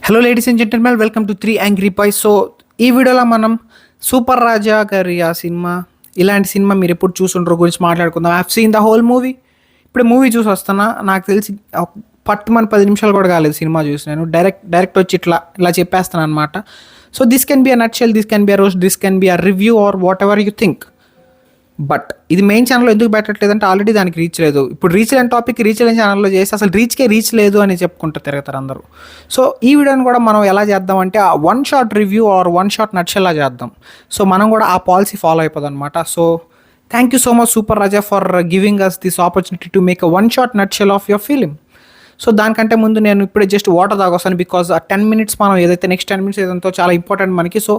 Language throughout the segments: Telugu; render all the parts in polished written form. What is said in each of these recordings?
Hello ladies and gentlemen, welcome to 3 angry boys. So ఈ వీడియోలో మనం సూపర్ రాజా గారి ఆ సినిమా, ఇలాంటి సినిమా మీరు ఎప్పుడు చూసుంటారో గురించి మాట్లాడుకుందాం. I have seen the whole movie. ఇప్పుడు మూవీ చూసి వస్తున్నా, నాకు తెలిసి పట్టుమని 10 నిమిషాలు కూడా కాలేదు సినిమా చూసి. నేను డైరెక్ట్ వచ్చి ఇలా చెప్పేస్తాను అనమాట. So this can be a nutshell, this can be a roast, this can be a review or whatever you think. But ఇది మెయిన్ ఛానల్లో ఎందుకు పెట్టట్లేదంటే ఆల్రెడీ దానికి రీచ్ లేదు. ఇప్పుడు రీచ్ లేని టాపిక్ రీచ్ లేని ఛానల్లో చేసి అసలు రీచ్ లేదు అని చెప్పుకుంటూ తిరుగుతారు అందరూ. సో ఈ వీడియోని కూడా మనం ఎలా చేద్దామంటే ఆ one shot review or one shot నట్షెల్లా చేద్దాం. సో మనం కూడా ఆ పాలసీ ఫాలో అయిపోదాం అనమాట. So thank you so much super Raja for giving us this opportunity to make a one shot nutshell of your film. So దానికంటే ముందు నేను ఇప్పుడే జస్ట్ వాటర్ తాగొస్తాను, బికాజ్ ఆ 10 minutes మనం ఏదైతే నెక్స్ట్ 10 minutes ఏదంతో చాలా ఇంపార్టెంట్ మనకి. సో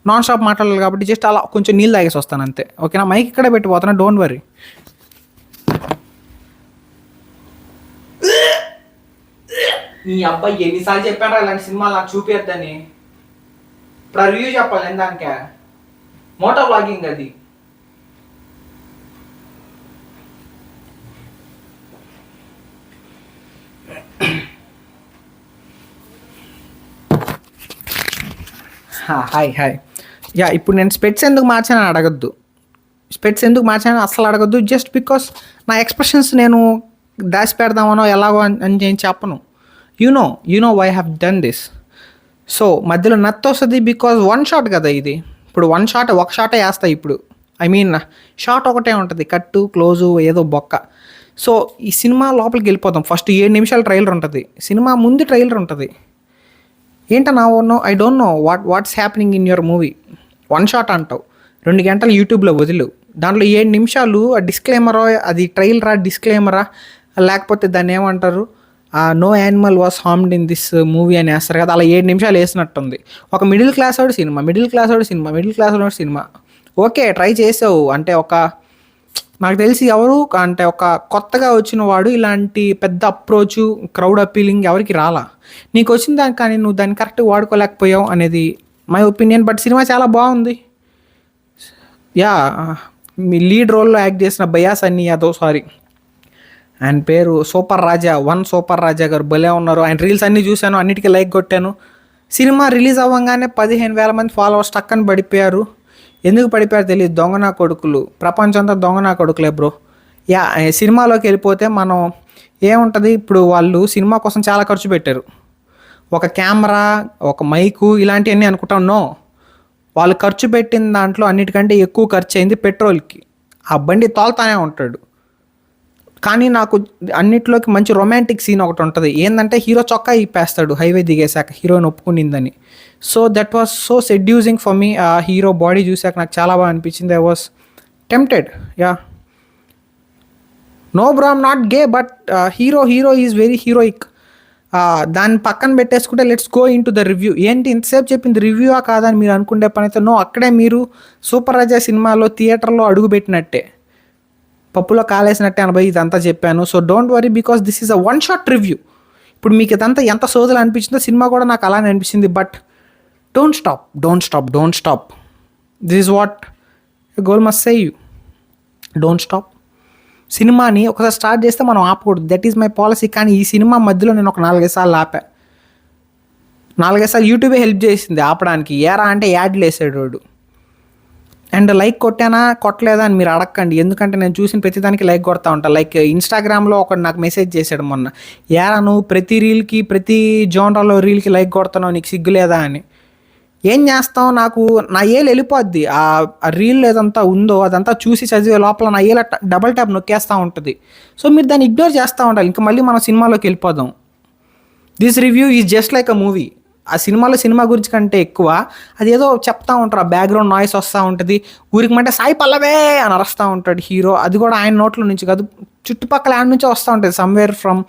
నాన్ స్టాప్ మాట్లాడాలి కాబట్టి జస్ట్ అలా కొంచెం నీళ్ళు తాగేసి వస్తాను అంతే. ఓకేనా, మైక్ ఇక్కడే పెట్టిపోతున్నా, డోంట్ వరీ. నీ అబ్బాయి ఎన్నిసార్లు చెప్పారా ఇలాంటి సినిమాలు నాకు చూపించద్దని. ఇప్పుడు రివ్యూ చెప్పాలి నేను దానికే. మోటో బ్లాగింగ్ అది. హాయ్. యా, ఇప్పుడు నేను స్పెట్స్ ఎందుకు మార్చానని అడగద్దు. అసలు అడగద్దు. జస్ట్ బికాస్ నా ఎక్స్ప్రెషన్స్ నేను దాచి పెడదామనో ఎలాగో అని నేను చెప్పను. You know why have done this. So మధ్యలో నత్త వస్తుంది బికాజ్ వన్ షాట్ కదా ఇది. ఇప్పుడు ఒక షాటే వేస్తాయి. ఇప్పుడు షాట్ ఒకటే ఉంటుంది, కట్టు క్లోజు ఏదో బొక్క. సో ఈ సినిమా లోపలికి వెళ్ళిపోతాం. ఫస్ట్ 7 నిమిషాల ట్రైలర్ ఉంటుంది, సినిమా ముందు ట్రైలర్ ఉంటుంది. ఏంటన్నా I don't know what's happening in your movie. One shot అంటావు, 2 గంటలు యూట్యూబ్లో వదిలు, దాంట్లో 7 నిమిషాలు ఆ డిస్క్లైమరా, అది ట్రైలరా డిస్క్లైమరా, లేకపోతే దాన్ని ఏమంటారు, no animal was harmed in this movie అని వేస్తారు కదా, అలా 7 నిమిషాలు వేసినట్టుంది. ఒక మిడిల్ క్లాస్ వాడు సినిమా ఓకే ట్రై చేసావు అంటే నాకు తెలిసి ఎవరు అంటే ఒక కొత్తగా వచ్చిన వాడు ఇలాంటి పెద్ద అప్రోచ్ క్రౌడ్ అపీలింగ్ ఎవరికి రాలా. నీకు వచ్చిన దానికి కానీ నువ్వు దాన్ని కరెక్ట్గా వాడుకోలేకపోయావు అనేది మై ఒపీనియన్. బట్ సినిమా చాలా బాగుంది. యా, మీ లీడ్ రోల్లో యాక్ట్ చేసిన సన్నీ యాదవ్ ఆయన పేరు సూపర్ రాజా గారు భలే ఉన్నారు. ఆయన రీల్స్ అన్నీ చూశాను, అన్నిటికీ లైక్ కొట్టాను. సినిమా రిలీజ్ అవ్వగానే 15,000 మంది ఫాలోవర్స్ టక్కని పడిపోయారు. ఎందుకు పడిపోయారు తెలియదు. దొంగనా కొడుకులు, ప్రపంచంతో దొంగనా కొడుకులే బ్రో. యా, సినిమాలోకి వెళ్ళిపోతే మనం ఏముంటుంది, ఇప్పుడు వాళ్ళు సినిమా కోసం చాలా ఖర్చు పెట్టారు. ఒక కెమెరా, ఒక మైకు, ఇలాంటివన్నీ అనుకుంటాం. నో, వాళ్ళు ఖర్చు పెట్టిన దాంట్లో అన్నిటికంటే ఎక్కువ ఖర్చు అయింది పెట్రోల్కి. ఆ బండి తోలుతానే ఉంటాడు. కానీ నాకు అన్నిట్లోకి మంచి రొమాంటిక్ సీన్ ఒకటి ఉంటుంది. ఏంటంటే హీరో చొక్కా ఇప్పేస్తాడు హైవే దిగేశాక, హీరోయిన్ ఒప్పుకునిందని. So that was so seducing for me. ఆ హీరో బాడీ చూసాక నాకు చాలా బాగా అనిపించింది. I was tempted. Yeah, no bro, I'm not gay, but hero is very heroic. దాన్ని పక్కన పెట్టేసుకుంటే let's go into the review. ఏంటి ఇంతసేపు చెప్పింది రివ్యూ కాదని మీరు అనుకునే పని అయితే నో. అక్కడే మీరు సూపర్ రాజా సినిమాలో థియేటర్లో అడుగుపెట్టినట్టే, పప్పులో కాలేసినట్టే అనబోయి ఇదంతా చెప్పాను. So don't worry because this is a one shot review. ఇప్పుడు మీకు ఇదంతా ఎంత సోదలు అనిపించిందో సినిమా కూడా నాకు అలానే అనిపించింది. But don't stop. This is what goal must say you. Don't stop. సినిమాని ఒకసారి స్టార్ట్ చేస్తే మనం ఆపకూడదు, దట్ ఈజ్ మై పాలసీ. కానీ ఈ సినిమా మధ్యలో నేను ఒక 4-5 సార్లు ఆపా. 4-5 సార్లు యూట్యూబే హెల్ప్ చేసింది ఆపడానికి. ఏరా అంటే యాడ్లు వేసాడు వాడు. అండ్ లైక్ కొట్టానా కొట్టలేదా అని మీరు అడగండి, ఎందుకంటే నేను చూసిన ప్రతిదానికి లైక్ కొడతా ఉంటాను. లైక్ ఇన్స్టాగ్రామ్లో ఒకడు నాకు మెసేజ్ చేశాడు మొన్న, ఏరా నువ్వు ప్రతి రీల్కి ప్రతి జోనరాలో రీల్కి లైక్ కొడుతున్నావు, నీకు సిగ్గులేదా అని. ఏం చేస్తావు, నాకు నా ఏలు వెళ్ళిపోద్ది. ఆ రీల్ ఏదంతా ఉందో అదంతా చూసి చదివే లోపల నా ఏల డబల్ ట్యాప్ నొక్కేస్తూ ఉంటుంది. సో మీరు దాన్ని ఇగ్నోర్ చేస్తూ ఉండాలి. ఇంకా మళ్ళీ మనం సినిమాలోకి వెళ్ళిపోదాం. This review is just like a movie. ఆ సినిమా గురించి కంటే ఎక్కువ అదేదో చెప్తా ఉంటారు, ఆ బ్యాక్గ్రౌండ్ నాయిస్ వస్తూ ఉంటుంది. ఊరికి అంటే సాయి పల్లవే అని అరుస్తూ ఉంటాడు హీరో. అది కూడా ఆయన నోట్ల నుంచి కాదు, చుట్టుపక్కల ఆయన నుంచే వస్తూ ఉంటుంది. సమ్వేర్ ఫ్రమ్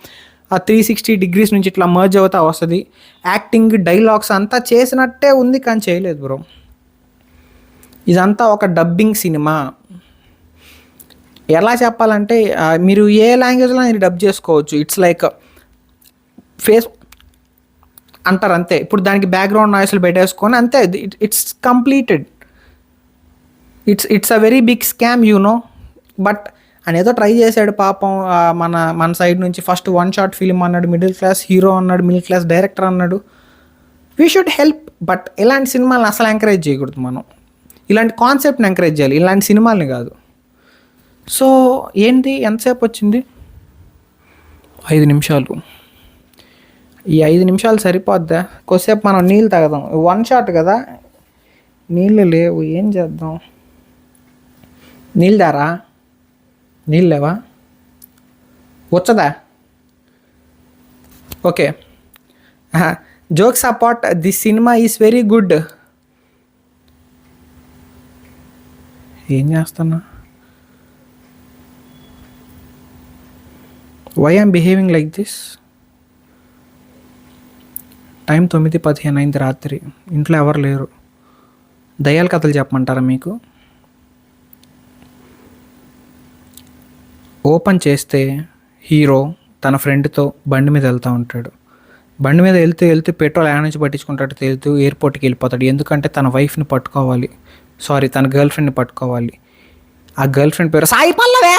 360 degrees నుంచి ఇట్లా మర్జ్ అవుతా వస్తుంది. యాక్టింగ్, డైలాగ్స్ అంతా చేసినట్టే ఉంది, కానీ చేయలేదు బ్రో. ఇదంతా ఒక డబ్బింగ్ సినిమా. ఎలా చెప్పాలంటే మీరు ఏ లాంగ్వేజ్లో మీరు డబ్ చేసుకోవచ్చు. ఇట్స్ లైక్ ఫేస్ అంటారు అంతే. ఇప్పుడు దానికి బ్యాక్గ్రౌండ్ నాయిస్లు పెట్టేసుకొని అంతే, it's completed. It's a very big scam but అనేదో ట్రై చేశాడు పాపం. మన సైడ్ నుంచి ఫస్ట్ వన్ షాట్ ఫిలిం అన్నాడు, మిడిల్ క్లాస్ హీరో అన్నాడు, మిడిల్ క్లాస్ డైరెక్టర్ అన్నాడు. We should help. బట్ ఇలాంటి సినిమాలను అసలు ఎంకరేజ్ చేయకూడదు మనం. ఇలాంటి కాన్సెప్ట్ని ఎంకరేజ్ చేయాలి, ఇలాంటి సినిమాలని కాదు. సో ఏంటి, ఎంతసేపు వచ్చింది? 5 నిమిషాలు. ఈ 5 నిమిషాలు సరిపోద్దా? కొద్దిసేపు మనం నీళ్ళు తాగదాం. 1 షాట్ కదా, నీళ్ళు లేవు, ఏం చేద్దాం? నీళ్ళు దారా? నీళ్ళు లేవా? వచ్చదా? Okay, jokes apart, this cinema is very good. ఏం చేస్తున్నా? Why I'm behaving like this? Time 9:15 అయింది రాత్రి. ఇంట్లో ఎవరు లేరు. దయ్యాల కథలు చెప్పమంటారా మీకు? ఓపెన్ చేస్తే హీరో తన ఫ్రెండ్తో బండి మీద వెళ్తూ ఉంటాడు. బండి మీద వెళ్తూ పెట్రోల్ యాడ్ నుంచి పట్టించుకుంటాడు, తేలుతూ ఎయిర్పోర్ట్కి వెళ్ళిపోతాడు. ఎందుకంటే తన వైఫ్ని పట్టుకోవాలి, తన గర్ల్ ఫ్రెండ్ని పట్టుకోవాలి. ఆ గర్ల్ ఫ్రెండ్ పేరు సాయి పల్లవే.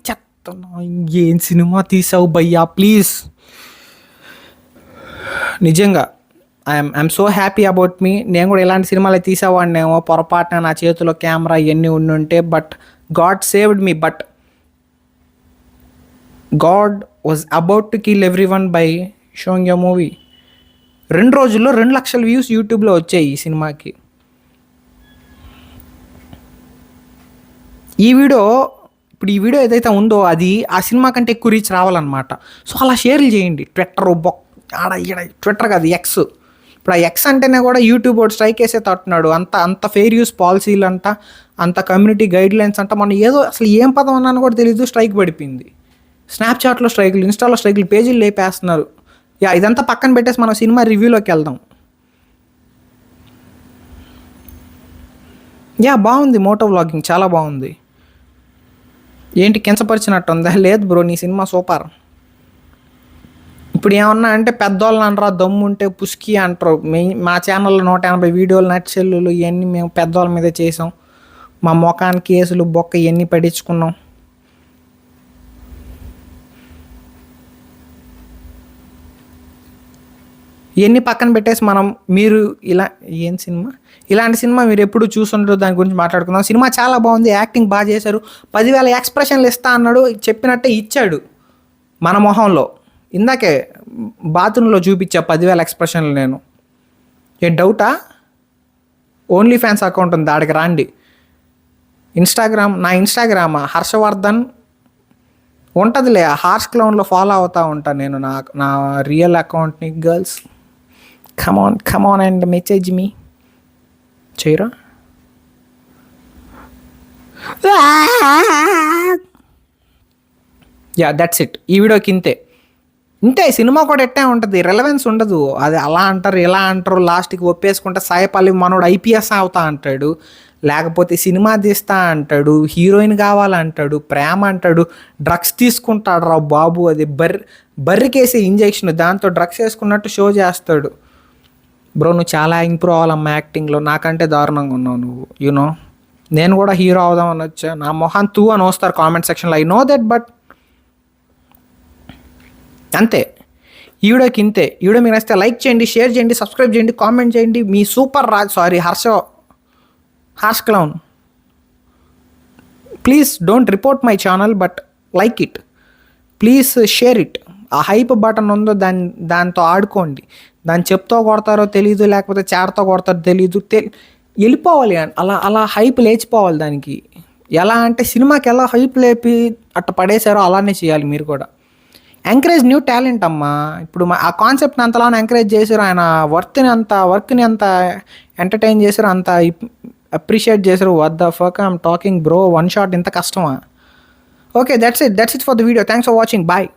చెప్తున్నా, ఏం సినిమా తీసావు భయ్యా, ప్లీజ్. నిజంగా I'm so happy about me. నేను కూడా ఇలాంటి సినిమాలు తీసేవాడినేమో, పొరపాటున నా చేతిలో కెమెరా ఇవన్నీ ఉండుంటే. But God saved me. But God was about to kill every one by sowing a movie. 2 రోజుల్లో 2 లక్షల వ్యూస్ యూట్యూబ్లో వచ్చాయి ఈ సినిమాకి. ఈ వీడియో ఏదైతే ఉందో అది ఆ సినిమా కంటే ఎక్కువ రీచ్ రావాలన్నమాట. సో అలా షేర్లు చేయండి. ట్విట్టర్ కాదు, ఎక్స్. ఇప్పుడు ఆ ఎక్స్ అంటేనే కూడా యూట్యూబ్ ఒకటి స్ట్రైక్ వేసే తట్టున్నాడు. అంత ఫెయిర్ యూస్ పాలసీలు అంట, అంత కమ్యూనిటీ గైడ్ లైన్స్ అంట, మనం ఏదో అసలు ఏం పదం అన్నాను కూడా తెలియదు, స్ట్రైక్ పడిపోయింది. స్నాప్చాట్లో స్ట్రైకులు, ఇన్స్టాలో స్ట్రైకులు, పేజీలు లేపేస్తున్నారు. ఇదంతా పక్కన పెట్టేసి మనం సినిమా రివ్యూలోకి వెళ్దాం. బాగుంది, మోటో వ్లాగింగ్ చాలా బాగుంది. ఏంటి కించపరిచినట్టు ఉందా? లేదు బ్రో, నీ సినిమా సూపర్. ఇప్పుడు ఏమన్నా అంటే పెద్దోళ్ళని అనరా, దమ్ము ఉంటే పుష్కి అంటారు. మా ఛానల్లో 180 వీడియోలు, నట్సెల్లులు ఇవన్నీ మేము పెద్దోళ్ళ మీద చేసాం. మా ముఖానికి కేసులు బొక్క ఇవన్నీ పడించుకున్నాం. ఇవన్నీ పక్కన పెట్టేసి మీరు ఇలాంటి సినిమా మీరు ఎప్పుడు చూసుంటారు, దాని గురించి మాట్లాడుకుందాం. సినిమా చాలా బాగుంది, యాక్టింగ్ బాగా చేశారు. 10,000 ఎక్స్ప్రెషన్లు ఇస్తా అన్నాడు, చెప్పినట్టే ఇచ్చాడు మన మొహంలో. ఇందాకే బాత్రూంలో చూపించా 10,000 ఎక్స్ప్రెషన్లు. నేను డౌటా? ఓన్లీ ఫ్యాన్స్ అకౌంట్ ఉంది, దాడికి రాండి. నా ఇన్స్టాగ్రామ్ హర్షవర్ధన్ ఉంటుందిలే, హార్ష్ క్లౌన్లో ఫాలో అవుతూ ఉంటాను నేను నా రియల్ అకౌంట్ని. Girls come on and message me చేయరా? That's it. ఈ వీడియోకి ఇంతే. సినిమా కూడా ఎట్టే ఉంటుంది, రెలవెన్స్ ఉండదు. అది అలా అంటారు, ఇలా అంటారు, లాస్ట్కి ఒప్పేసుకుంటే సాయిపల్లి మనోడు ఐపీఎస్ అవుతా అంటాడు, లేకపోతే సినిమా తీస్తా అంటాడు, హీరోయిన్ కావాలంటాడు, ప్రేమ అంటాడు, డ్రగ్స్ తీసుకుంటాడు రా బాబు. అది బర్రికేసే ఇంజెక్షన్, దాంతో డ్రగ్స్ వేసుకున్నట్టు షో చేస్తాడు. బ్రో నువ్వు చాలా ఇంప్రూవ్ అవ్వాలమ్మా యాక్టింగ్లో, నాకంటే దారుణంగా ఉన్నావు నువ్వు. నేను కూడా హీరో అవుదామని వచ్చా. నా మొహాన్ తూ అని వస్తారు కామెంట్ సెక్షన్లో, ఐ నో దట్. బట్ అంతే. ఈ వీడియోకి ఇంతే. ఈ వీడియో మీకు నచ్చితే లైక్ చేయండి, షేర్ చేయండి, సబ్స్క్రైబ్ చేయండి, కామెంట్ చేయండి. మీ super harsh clown, please don't report my channel, but like it, please share it. ఆ హైప్ బటన్ ఉందో దాంతో ఆడుకోండి. దాన్ని చెప్తో కొడతారో తెలీదు, లేకపోతే చాటతో కొడతారో తెలీదు, వెళ్ళిపోవాలి. అలా హైప్ లేచిపోవాలి దానికి. ఎలా అంటే సినిమాకి ఎలా హైప్ లేపి అట్ట పడేశారో అలానే చేయాలి మీరు కూడా. ఎంకరేజ్ న్యూ టాలెంట్ అమ్మా. ఇప్పుడు ఆ కాన్సెప్ట్ని అంతలా ఎంకరేజ్ చేశారు, ఆయన వర్క్ని అంత ఎంటర్టైన్ చేశారు, అంత అప్రిషియేట్ చేశారు. What the fuck I'm talking bro, 1 shot ఇంత కష్టమా? Okay, that's it for the video. Thanks for watching, bye.